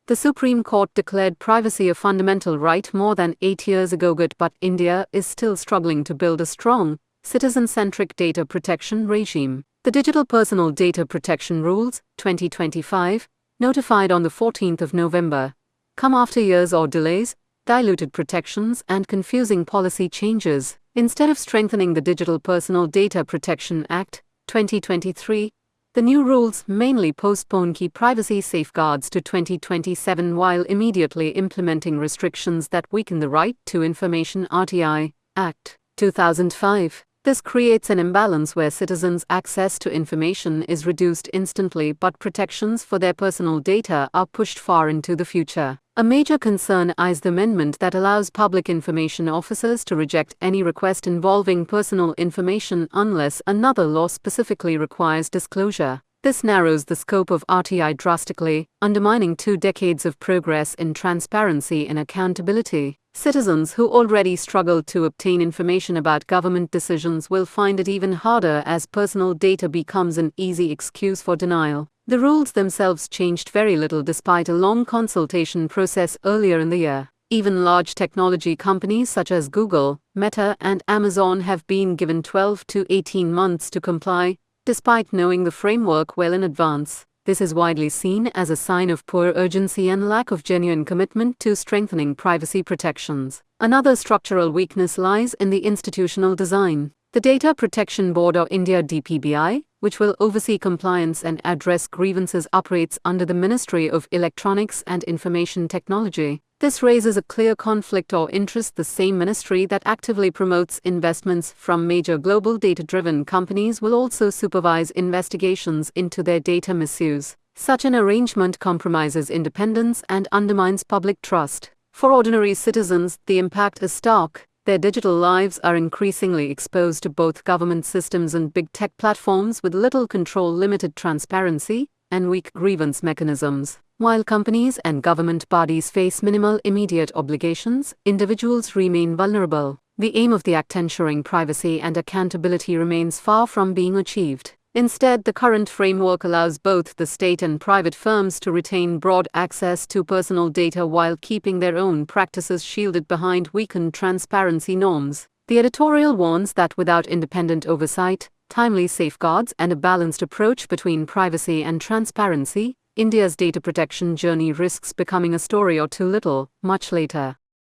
The Supreme Court declared privacy a fundamental right more than 8 years ago, but India is still struggling to build a strong, citizen-centric data protection regime. The Digital Personal Data Protection Rules, 2025, notified on the 14th of November, come after years or delays, diluted protections and confusing policy changes. Instead of strengthening the Digital Personal Data Protection Act, 2023, the new rules mainly postpone key privacy safeguards to 2027 while immediately implementing restrictions that weaken the Right to Information (RTI) Act, 2005. This creates an imbalance where citizens' access to information is reduced instantly but protections for their personal data are pushed far into the future. A major concern is the amendment that allows public information officers to reject any request involving personal information unless another law specifically requires disclosure. This narrows the scope of RTI drastically, undermining 2 decades of progress in transparency and accountability. Citizens who already struggle to obtain information about government decisions will find it even harder as personal data becomes an easy excuse for denial. The rules themselves changed very little despite a long consultation process earlier in the year. Even large technology companies such as Google, Meta, and Amazon have been given 12 to 18 months to comply, despite knowing the framework well in advance. This is widely seen as a sign of poor urgency and lack of genuine commitment to strengthening privacy protections. Another structural weakness lies in the institutional design. The Data Protection Board of India (DPBI), which will oversee compliance and address grievances, operates under the Ministry of Electronics and Information Technology. This raises a clear conflict of interest. The same ministry that actively promotes investments from major global data-driven companies will also supervise investigations into their data misuse. Such an arrangement compromises independence and undermines public trust. For ordinary citizens, the impact is stark. Their digital lives are increasingly exposed to both government systems and big tech platforms with little control, limited transparency, and weak grievance mechanisms. While companies and government bodies face minimal immediate obligations, individuals remain vulnerable. The aim of the Act ensuring privacy and accountability remains far from being achieved. Instead, the current framework allows both the state and private firms to retain broad access to personal data while keeping their own practices shielded behind weakened transparency norms. The editorial warns that without independent oversight, timely safeguards, and a balanced approach between privacy and transparency, India's data protection journey risks becoming a story or too little, much later.